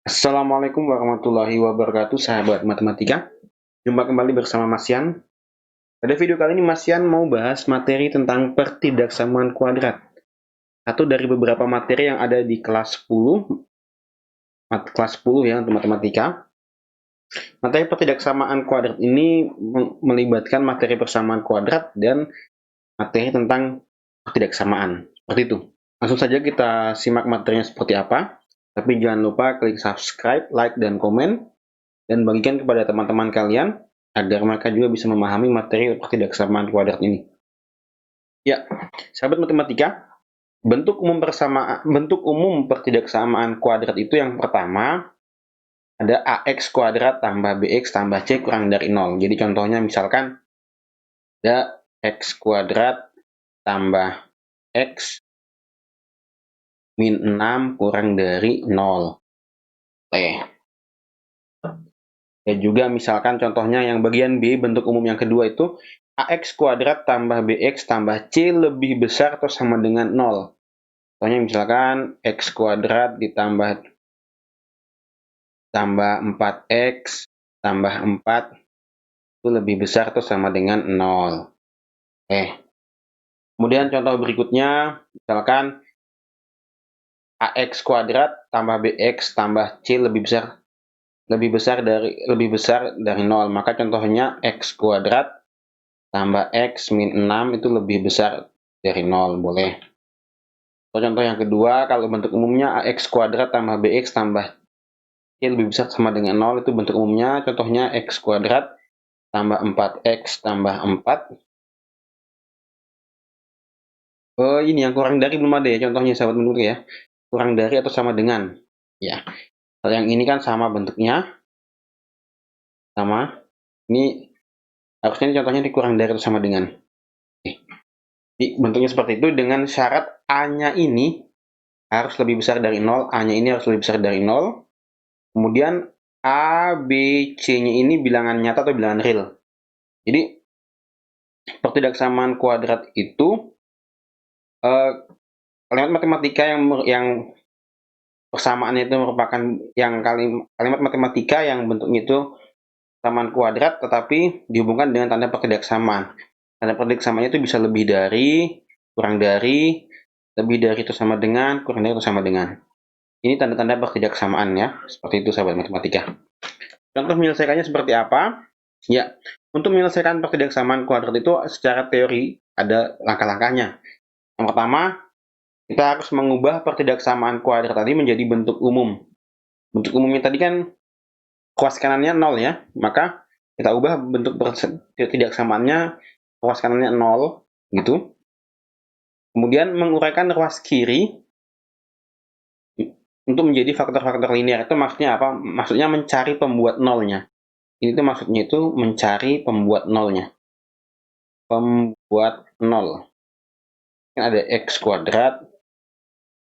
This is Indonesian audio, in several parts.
Assalamualaikum warahmatullahi wabarakatuh, sahabat matematika. Jumpa kembali bersama Mas Yan. Pada video kali ini Mas Yan mau bahas materi tentang pertidaksamaan kuadrat. Satu dari beberapa materi yang ada di kelas 10, kelas 10 ya untuk matematika. Materi pertidaksamaan kuadrat ini melibatkan materi persamaan kuadrat dan materi tentang pertidaksamaan. Seperti itu. Langsung saja kita simak materinya seperti apa. Tapi jangan lupa klik subscribe, like, dan komen. Dan bagikan kepada teman-teman kalian agar mereka juga bisa memahami materi pertidaksamaan kuadrat ini. Ya, sahabat matematika, bentuk umum pertidaksamaan kuadrat itu yang pertama ada ax kuadrat tambah bx tambah c kurang dari 0. Jadi contohnya misalkan ada x kuadrat tambah x min 6 kurang dari 0. Oke. Ya juga misalkan contohnya yang bagian B, bentuk umum yang kedua itu ax kuadrat tambah bx tambah c lebih besar atau sama dengan 0. Contohnya misalkan x kuadrat ditambah 4x tambah 4 itu lebih besar atau sama dengan 0. Kemudian contoh berikutnya misalkan ax kuadrat tambah bx tambah c lebih besar dari 0. Maka contohnya x kuadrat tambah x min 6 itu lebih besar dari 0, boleh. Contoh yang kedua, kalau bentuk umumnya ax kuadrat tambah bx tambah c lebih besar sama dengan 0, itu bentuk umumnya. Contohnya x kuadrat tambah 4x tambah 4. Ini yang kurang dari belum ada ya, contohnya sahabat menurut ya. Kurang dari atau sama dengan. Ya, kalau yang ini kan sama bentuknya. Sama. Ini harusnya contohnya dikurang dari atau sama dengan. Jadi bentuknya seperti itu dengan syarat A-nya ini harus lebih besar dari 0, A-nya ini harus lebih besar dari 0. Kemudian A, B, C-nya ini bilangan nyata atau bilangan real. Jadi pertidaksamaan kuadrat itu kalimat matematika yang persamaannya itu merupakan kalimat matematika yang bentuknya itu persamaan kuadrat tetapi dihubungkan dengan tanda pertidaksamaan. Tanda pertidaksamaan itu bisa lebih dari, kurang dari, lebih dari itu sama dengan, kurang dari itu sama dengan. Ini tanda-tanda pertidaksamaan ya, seperti itu sahabat matematika. Contoh menyelesaikannya seperti apa? Ya, untuk menyelesaikan pertidaksamaan kuadrat itu secara teori ada langkah-langkahnya. Yang pertama, kita harus mengubah pertidaksamaan kuadrat tadi menjadi bentuk umum. Bentuk umumnya tadi kan kuas kanannya 0 ya, maka kita ubah bentuk pertidaksamaannya ruas kanannya 0 gitu. Kemudian menguraikan ruas kiri untuk menjadi faktor-faktor linear. Itu maksudnya apa? Maksudnya mencari pembuat nolnya. Ini tuh maksudnya itu mencari pembuat nolnya. Pembuat nol. Kan ada x kuadrat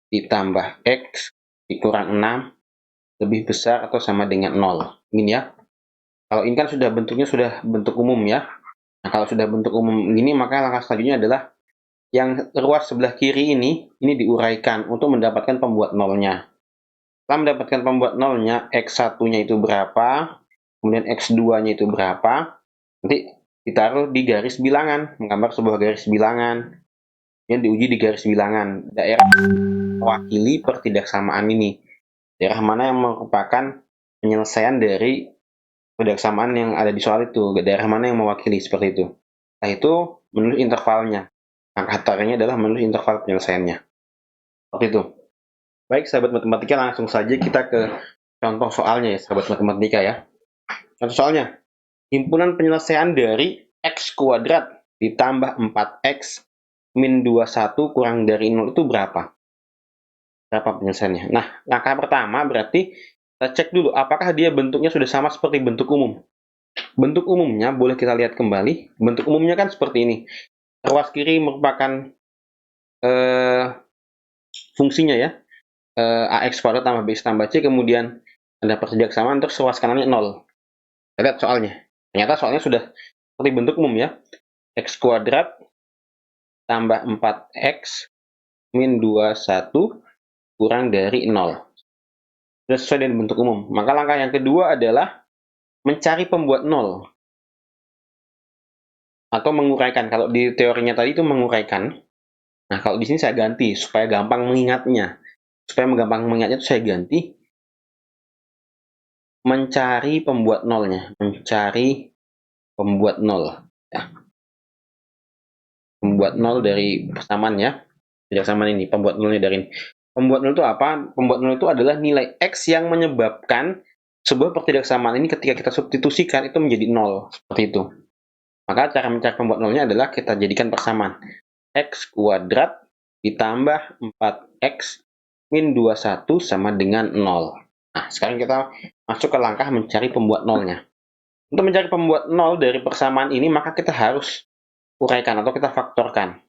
ditambah x dikurang 6 lebih besar atau sama dengan 0. Ini ya. Kalau ini kan sudah bentuknya sudah bentuk umum ya. Nah, kalau sudah bentuk umum ini maka langkah selanjutnya adalah yang ruas sebelah kiri ini diuraikan untuk mendapatkan pembuat nolnya. Setelah mendapatkan pembuat nolnya, x1-nya itu berapa, kemudian x2-nya itu berapa, nanti ditaruh di garis bilangan, menggambar sebuah garis bilangan, yang diuji di garis bilangan. Daerah mewakili pertidaksamaan ini. Daerah mana yang merupakan penyelesaian dari pertidaksamaan yang ada di soal itu. Daerah mana yang mewakili seperti itu. Nah itu menulis intervalnya. Angka tariknya adalah menulis interval penyelesaiannya. Seperti itu. Baik, sahabat matematika, langsung saja kita ke contoh soalnya ya, sahabat matematika ya. Contoh soalnya, himpunan penyelesaian dari x kuadrat ditambah 4x min 21 kurang dari 0 itu berapa? Berapa penyelesaiannya? Nah, langkah pertama berarti kita cek dulu apakah dia bentuknya sudah sama seperti bentuk umum. Bentuk umumnya boleh kita lihat kembali. Bentuk umumnya kan seperti ini. Ruas kiri merupakan fungsinya ya. AX kuadrat tambah BX tambah C, kemudian ada pertidaksamaan, terus ruas kanannya 0. Kita lihat soalnya. Ternyata soalnya sudah seperti bentuk umum ya. X kuadrat tambah 4X min 21 kurang dari 0. sudah sesuai dengan bentuk umum. Maka langkah yang kedua adalah mencari pembuat nol atau menguraikan. Kalau di teorinya tadi itu menguraikan. Nah, kalau di sini saya ganti supaya gampang mengingatnya. Supaya gampang mengingatnya itu saya ganti mencari pembuat nolnya, mencari pembuat nol. Ya. Pembuat nol dari persamaan ya. Dari persamaan ini, pembuat nolnya dari ini. Pembuat nol itu apa? Pembuat nol itu adalah nilai X yang menyebabkan sebuah pertidaksamaan ini ketika kita substitusikan itu menjadi nol. Seperti itu. Maka cara mencari pembuat nolnya adalah kita jadikan persamaan. X kuadrat ditambah 4X min 21 sama dengan 0. Nah, sekarang kita masuk ke langkah mencari pembuat nolnya. Untuk mencari pembuat nol dari persamaan ini, maka kita harus uraikan atau kita faktorkan.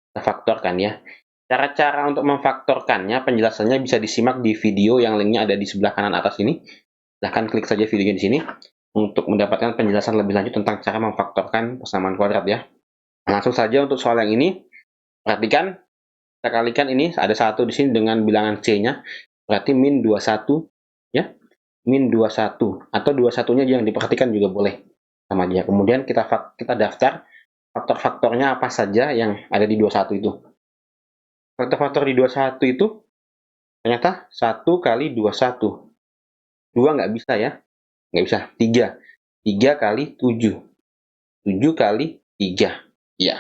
Kita faktorkan ya. Cara-cara untuk memfaktorkannya, penjelasannya bisa disimak di video yang linknya ada di sebelah kanan atas ini. Silahkan klik saja videonya di sini untuk mendapatkan penjelasan lebih lanjut tentang cara memfaktorkan persamaan kuadrat ya. Langsung saja untuk soal yang ini, perhatikan, kita kalikan ini, ada 1 di sini dengan bilangan C-nya, berarti min 21, ya, min 21, atau 21-nya yang diperhatikan juga boleh, sama dia. Kemudian kita daftar faktor-faktornya apa saja yang ada di 21 itu. Faktor-faktor di 21 itu, ternyata 1 kali 21. 2 nggak bisa ya, nggak bisa, 3. 3 kali 7. 7 kali 3. Ya,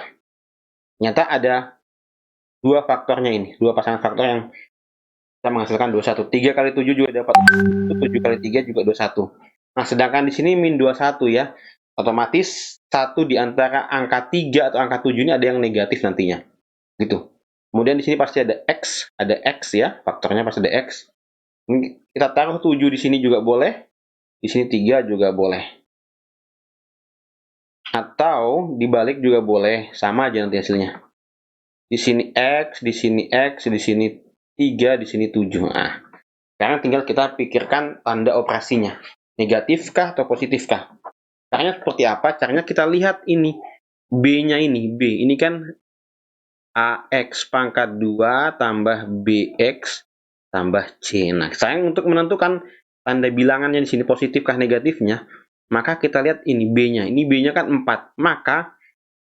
ternyata ada dua faktornya ini, dua pasangan faktor yang bisa menghasilkan 21. 3 kali 7 juga dapat 7 kali 3 juga 21. Nah, sedangkan di sini min 21 ya. Otomatis satu di antara angka 3 atau angka 7 ini ada yang negatif nantinya. Gitu. Kemudian di sini pasti ada X ya, faktornya pasti ada X. Kita taruh 7 di sini juga boleh. Di sini 3 juga boleh. Atau dibalik juga boleh, sama aja nanti hasilnya. Di sini X, di sini X, di sini 3, di sini 7. Nah, sekarang tinggal kita pikirkan tanda operasinya. Negatifkah atau positifkah? Caranya seperti apa? Caranya kita lihat ini. B-nya ini. B. Ini kan AX pangkat 2 tambah BX tambah C. Nah, sayang untuk menentukan tanda bilangannya di sini positifkah negatifnya, maka kita lihat ini B-nya. Ini B-nya kan 4. Maka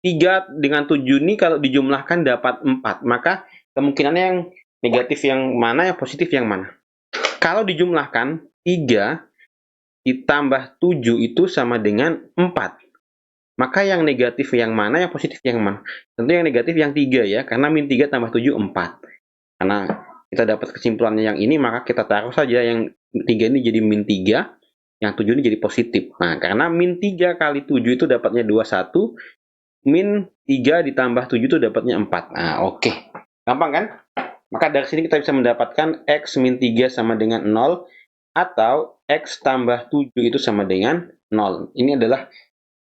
3 dengan 7 ini kalau dijumlahkan dapat 4. Maka kemungkinannya yang negatif yang mana, yang positif yang mana? Kalau dijumlahkan, 3 ditambah 7 itu sama dengan 4. Maka yang negatif yang mana, yang positif yang mana? Tentu yang negatif yang 3 ya, karena min 3 tambah 7, 4. Karena kita dapat kesimpulannya yang ini, maka kita taruh saja yang 3 ini jadi min 3, yang 7 ini jadi positif. Nah, karena min 3 kali 7 itu dapatnya 21, min 3 ditambah 7 itu dapatnya 4. Nah, oke. Gampang kan? Maka dari sini kita bisa mendapatkan X min 3 sama dengan 0, atau X tambah 7 itu sama dengan 0. Ini adalah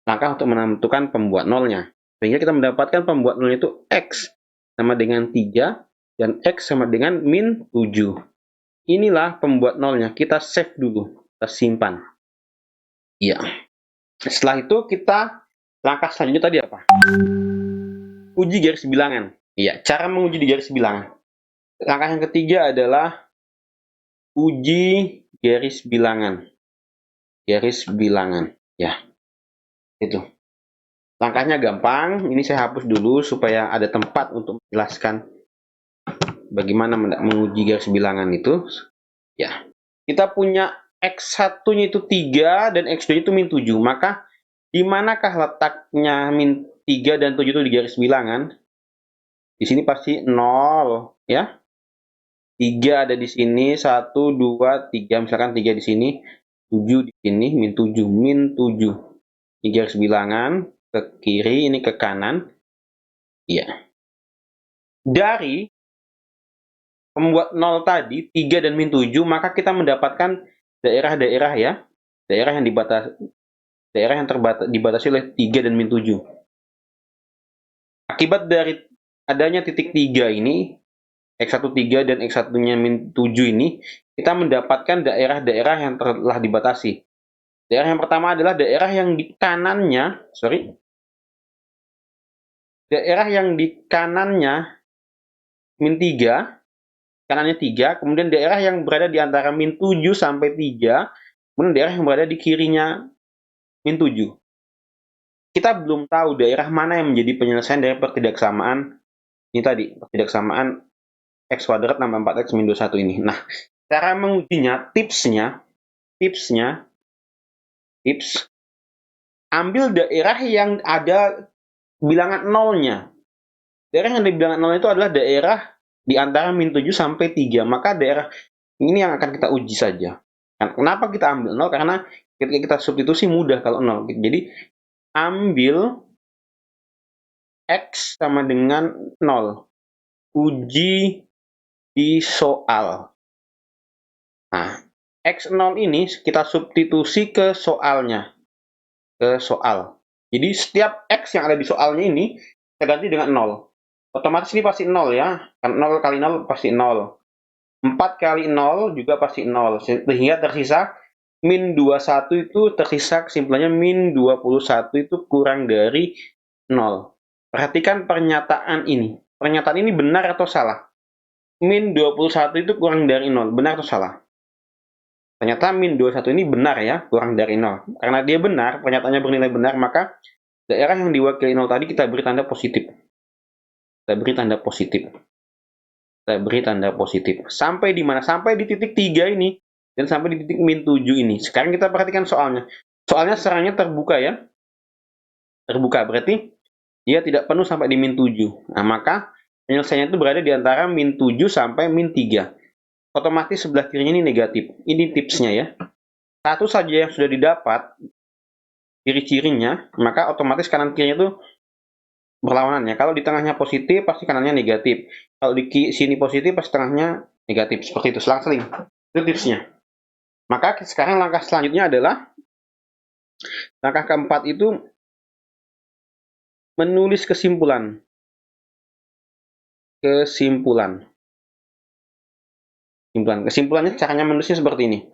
langkah untuk menentukan pembuat nolnya. Sehingga kita mendapatkan pembuat nolnya itu X sama dengan 3, dan X sama dengan min 7. Inilah pembuat nolnya. Kita save dulu. Kita simpan. Iya. Setelah itu kita langkah selanjutnya tadi apa? Uji garis bilangan. Iya, cara menguji di garis bilangan. Langkah yang ketiga adalah uji garis bilangan. Garis bilangan. Ya, itu. Langkahnya gampang. Ini saya hapus dulu supaya ada tempat untuk menjelaskan bagaimana menguji garis bilangan itu. Ya, kita punya X1-nya itu 3 dan X2 itu min 7. Maka di manakah letaknya min 3 dan 7 itu di garis bilangan? Di sini pasti 0 ya. 3 ada di sini, 1, 2, 3. Misalkan 3 di sini, 7 di sini, min 7. Min 7. Ini garis bilangan, ke kiri, ini ke kanan. Iya. Dari pembuat 0 tadi, 3 dan min 7, maka kita mendapatkan daerah-daerah ya. Daerah yang dibatasi oleh 3 dan min 7. Akibat dari adanya titik 3 ini, X1 3 dan X1-nya min 7 ini, kita mendapatkan daerah-daerah yang telah dibatasi. Daerah yang pertama adalah daerah yang di kanannya, daerah yang di kanannya min 3 kanannya 3, kemudian daerah yang berada di antara min 7 sampai 3, kemudian daerah yang berada di kirinya min 7. Kita belum tahu daerah mana yang menjadi penyelesaian dari pertidaksamaan ini tadi, pertidaksamaan x kuadrat tambah 4x min 21 ini. Nah, cara mengujinya, tips, ambil daerah yang ada bilangan nolnya. Daerah yang ada bilangan nol itu adalah daerah di antara min 7 sampai 3. Maka daerah ini yang akan kita uji saja. Kenapa kita ambil 0? Karena ketika kita substitusi mudah kalau 0. Jadi, ambil X sama dengan 0. Uji di soal. Nah, X0 ini kita substitusi ke soalnya. Ke soal. Jadi, setiap X yang ada di soalnya ini, kita ganti dengan 0. Otomatis ini pasti 0 ya. Kan 0 kali 0 pasti 0. 4 kali 0 juga pasti 0. Sehingga tersisa min 21 itu tersisa kesimpulannya min 21 itu kurang dari 0. Perhatikan pernyataan ini. Pernyataan ini benar atau salah? Min 21 itu kurang dari 0. Benar atau salah? Ternyata min 21 ini benar ya, kurang dari 0. Karena dia benar, pernyataannya bernilai benar, maka daerah yang diwakili 0 tadi kita beri tanda positif. Kita beri tanda positif. Sampai di mana? Sampai di titik 3 ini. Dan sampai di titik min 7 ini. Sekarang kita perhatikan soalnya. Soalnya serangnya terbuka ya. Terbuka, berarti dia tidak penuh sampai di min 7. Nah, maka penyelesaiannya itu berada di antara min 7 sampai min 3. Otomatis sebelah kirinya ini negatif. Ini tipsnya ya. Satu saja yang sudah didapat, ciri-cirinya, maka otomatis kanan kirinya itu berlawanan ya. Kalau di tengahnya positif, pasti kanannya negatif. Kalau di sini positif, pasti tengahnya negatif. Seperti itu, selang-seling. Itu tipsnya. Maka sekarang langkah selanjutnya adalah, langkah keempat itu menulis kesimpulan. Kesimpulannya caranya menulisnya seperti ini.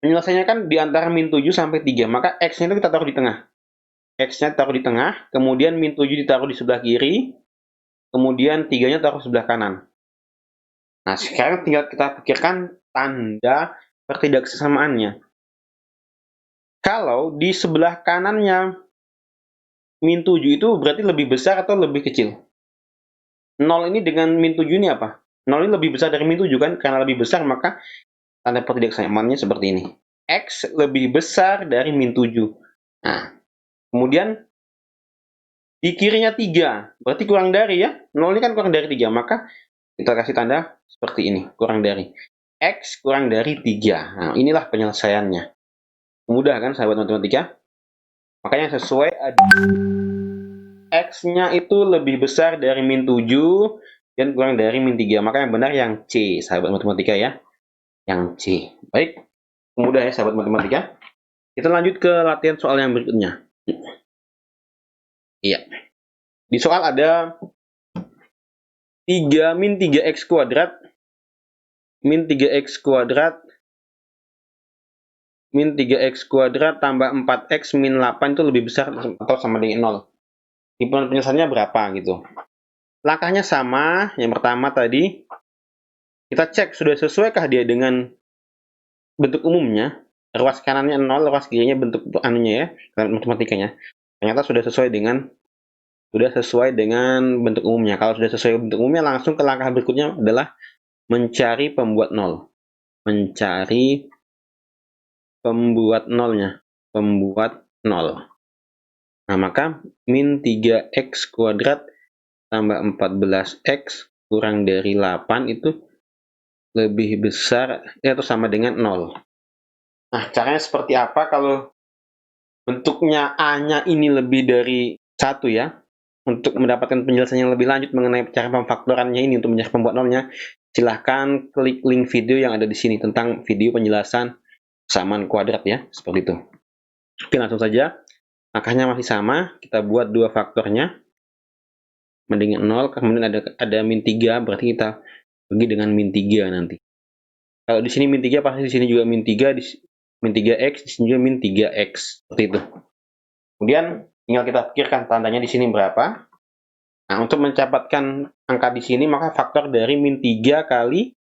Penyelesaiannya kan di antara min 7 sampai 3, maka X-nya itu kita taruh di tengah. X-nya taruh di tengah, kemudian min 7 ditaruh di sebelah kiri, kemudian 3-nya taruh sebelah kanan. Nah, sekarang tinggal kita pikirkan tanda pertidaksamaannya. Kalau di sebelah kanannya min 7 itu berarti lebih besar atau lebih kecil? 0 ini dengan min 7 ini apa? 0 ini lebih besar dari min 7 kan? Karena lebih besar maka tanda pertidaksamaannya seperti ini. X lebih besar dari min 7. Nah, kemudian di kirinya 3, berarti kurang dari ya. 0 ini kan kurang dari 3, maka kita kasih tanda seperti ini, kurang dari. X kurang dari 3. Nah, inilah penyelesaiannya. Mudah kan sahabat matematika? Makanya sesuai ada X-nya itu lebih besar dari min 7 dan kurang dari min 3. Maka yang benar yang C, sahabat matematika ya. Yang C. Baik, mudah ya sahabat matematika. Kita lanjut ke latihan soal yang berikutnya. Iya. Di soal ada 3 min 3x kuadrat min 3x kuadrat tambah 4x min 8 itu lebih besar atau sama dengan 0. Hitungan penyelesaiannya berapa gitu. Langkahnya sama. Yang pertama tadi kita cek sudah sesuaikah dia dengan bentuk umumnya. Ruas kanannya 0, ruas kirinya bentuk anunya ya, matematikanya. Ternyata sudah sesuai dengan bentuk umumnya. Kalau sudah sesuai bentuk umumnya, langsung ke langkah berikutnya adalah mencari pembuat 0. Mencari pembuat nolnya. Pembuat 0. Nah, maka min 3x kuadrat tambah 14x kurang dari 8 itu lebih besar atau sama dengan 0. Nah, caranya seperti apa kalau bentuknya A-nya ini lebih dari 1 ya? Untuk mendapatkan penjelasan yang lebih lanjut mengenai cara pemfaktorannya ini untuk mencari pembuat nolnya, silahkan klik link video yang ada di sini tentang video penjelasan kesamaan kuadrat ya, seperti itu. Oke, langsung saja. Angkanya masih sama, kita buat dua faktornya. Mending 0, kemudian ada min 3, berarti kita pergi dengan min 3 nanti. Kalau di sini min 3, pasti di sini juga min 3, min 3x, di sini juga min 3x, seperti itu. Kemudian tinggal kita pikirkan tandanya di sini berapa. Nah, untuk mendapatkan angka di sini, maka faktor dari min 3 kali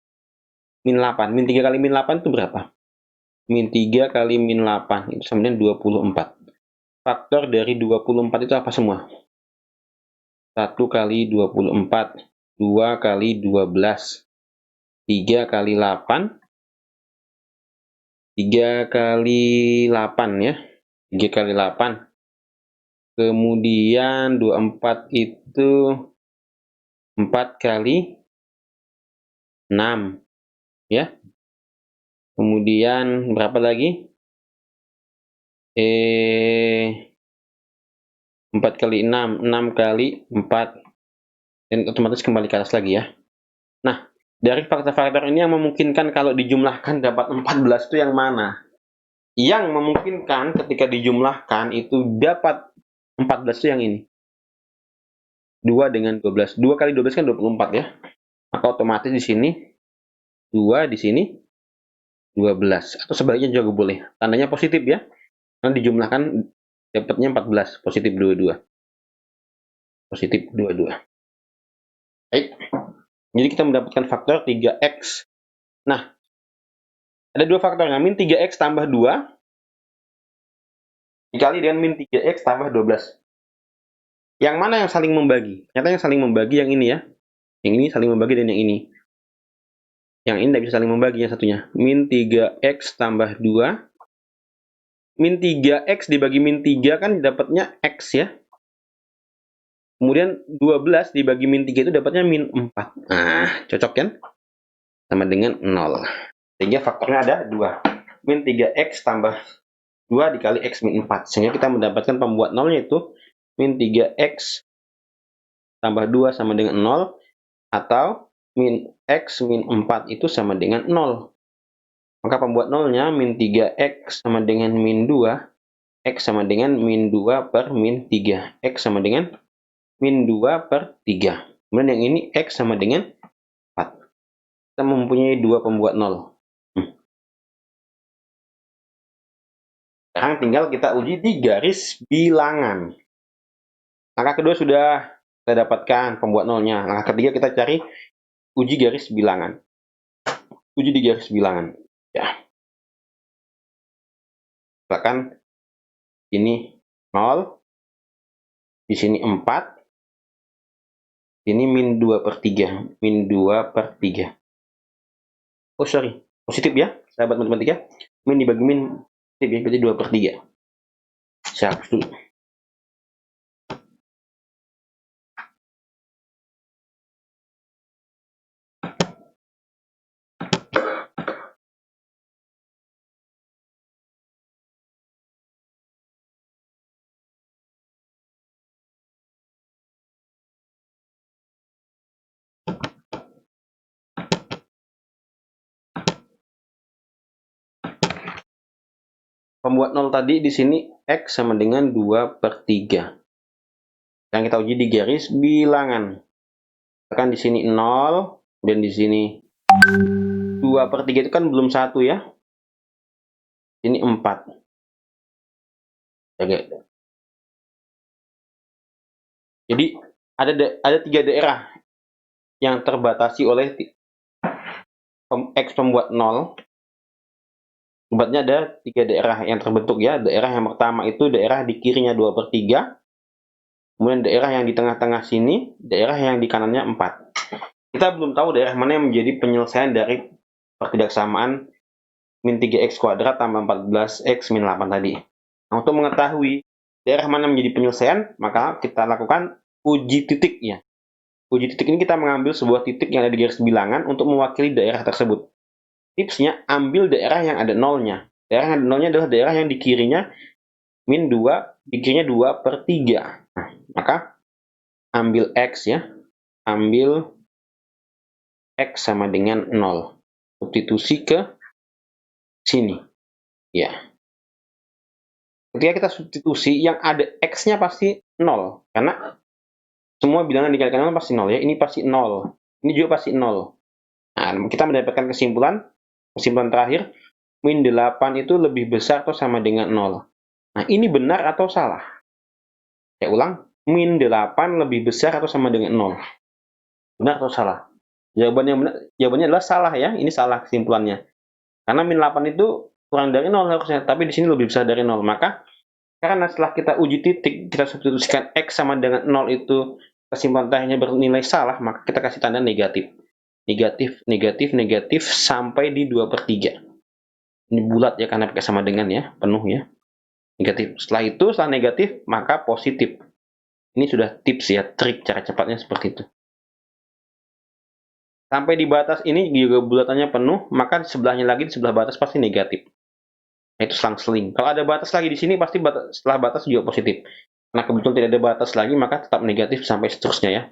min 8. Min 3 kali min 8 itu berapa? Min 3 kali min 8 itu sama dengan 24. Faktor dari 24 itu apa semua? 1 kali 24, 2 kali 12, 3 kali 8, 3 kali 8 ya, 3 kali 8. Kemudian 24 itu 4 kali 6 ya. Kemudian berapa lagi? 4 kali 6, 6 kali 4. Dan otomatis kembali ke atas lagi ya. Nah, dari faktor-faktor ini yang memungkinkan kalau dijumlahkan dapat 14 itu yang mana? Yang memungkinkan ketika dijumlahkan itu dapat 14 itu yang ini. 2 dengan 12. 2 kali 12 kan 24 ya. Maka otomatis di sini 2, di sini 12. Atau sebaliknya juga boleh. Tandanya positif ya. Karena dijumlahkan dapatnya 14. Positif 22. Positif 22. Baik. Jadi kita mendapatkan faktor 3x. Nah, ada dua faktornya. Min 3x tambah 2 dikali dengan min 3x tambah 12. Yang mana yang saling membagi? Ternyata yang saling membagi yang ini ya. Yang ini saling membagi dan yang ini. Yang ini tidak bisa saling membagi yang satunya. Min 3x tambah 2. Min 3x dibagi min 3 kan dapatnya x ya. Kemudian 12 dibagi min 3 itu dapatnya min 4. Nah, cocok kan? Sama dengan 0. Sehingga faktornya ada 2. Min 3x tambah 2 dikali x min 4. Sehingga kita mendapatkan pembuat nolnya itu min 3x tambah 2 sama dengan 0. Atau min x min 4 itu sama dengan 0. Maka pembuat nolnya min 3x sama dengan min 2. X sama dengan min 2 per min 3. X sama dengan min 2 per 3. Kemudian yang ini X sama dengan 4. Kita mempunyai dua pembuat nol. Sekarang tinggal kita uji di garis bilangan. Langkah kedua sudah kita dapatkan pembuat nolnya. Langkah ketiga kita cari uji garis bilangan. Uji di garis bilangan. Ya. Misalkan ini 0. Di sini 4. Ini min 2 per 3. Min 2 per 3. Oh sorry. Positif ya, sahabat matematika. Min dibagi min. Berarti 2 per 3. Saya hapus dulu. Pembuat 0 tadi di sini X sama dengan 2 per 3. Yang kita uji di garis bilangan. Misalkan di sini 0, dan di sini 2 per 3 itu kan belum 1 ya. Ini 4. Oke. Jadi ada 3 daerah yang terbatasi oleh X pembuat 0. Obatnya ada 3 daerah yang terbentuk ya. Daerah yang pertama itu daerah di kirinya 2 per 3. Kemudian daerah yang di tengah-tengah sini, daerah yang di kanannya 4. Kita belum tahu daerah mana yang menjadi penyelesaian dari pertidaksamaan min 3x kuadrat tambah 14x min 8 tadi. Nah, untuk mengetahui daerah mana yang menjadi penyelesaian, maka kita lakukan uji titik ya. Uji titik ini kita mengambil sebuah titik yang ada di garis bilangan untuk mewakili daerah tersebut. Tipsnya, ambil daerah yang ada nolnya. Daerah yang ada nolnya adalah daerah yang di kirinya min 2, di kirinya 2 per 3. Nah, maka ambil X ya. Ambil X sama dengan 0. Substitusi ke sini. Ya. Ketika kita substitusi, yang ada X-nya pasti 0. Karena semua bilangan dikalikan 0 pasti 0 ya. Ini pasti 0. Ini juga pasti 0. Nah, kita mendapatkan kesimpulan terakhir, min 8 itu lebih besar atau sama dengan 0. Nah, ini benar atau salah? Saya ulang, min 8 lebih besar atau sama dengan 0. Benar atau salah? Jawabannya adalah salah ya, ini salah kesimpulannya. Karena min 8 itu kurang dari 0 harusnya, tapi di sini lebih besar dari 0. Maka karena setelah kita uji titik, kita substitusikan X sama dengan 0 itu kesimpulan terakhirnya bernilai salah, maka kita kasih tanda negatif. Negatif, negatif, negatif sampai di 2/3. Ini bulat ya karena pakai sama dengan ya, penuh ya. Negatif. Setelah itu, setelah negatif, maka positif. Ini sudah tips ya, trik cara cepatnya seperti itu. Sampai di batas ini juga bulatannya penuh, maka di sebelahnya lagi, di sebelah batas pasti negatif. Itu selang-seling. Kalau ada batas lagi di sini, pasti setelah batas juga positif. Karena kebetulan tidak ada batas lagi, maka tetap negatif sampai seterusnya ya.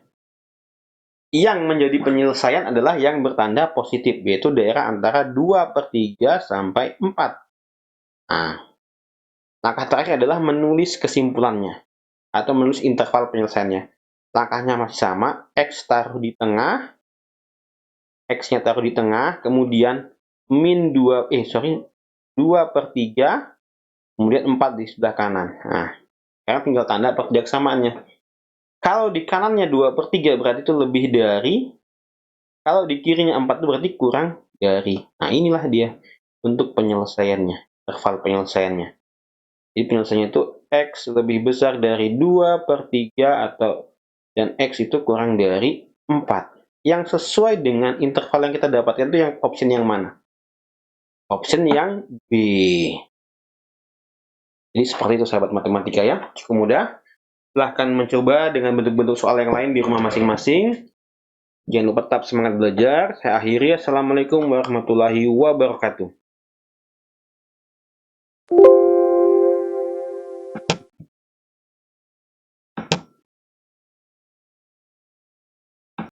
Yang menjadi penyelesaian adalah yang bertanda positif, yaitu daerah antara 2/3 sampai 4. Nah, langkah terakhir adalah menulis kesimpulannya, atau menulis interval penyelesaiannya. Langkahnya masih sama, X taruh di tengah, X-nya taruh di tengah, kemudian min 2/3, kemudian 4 di sebelah kanan. Nah, sekarang tinggal tanda pertidak samaannya. Kalau di kanannya 2/3 berarti itu lebih dari, kalau di kirinya 4 itu berarti kurang dari. Nah, inilah dia untuk penyelesaiannya, interval penyelesaiannya. Jadi penyelesaiannya itu X lebih besar dari 2/3 atau dan X itu kurang dari 4. Yang sesuai dengan interval yang kita dapatkan itu yang option yang mana? Option yang B. Jadi seperti itu sahabat matematika ya, cukup mudah. Silahkan mencoba dengan bentuk-bentuk soal yang lain di rumah masing-masing. Jangan lupa tetap semangat belajar. Saya akhiri. Assalamualaikum warahmatullahi wabarakatuh.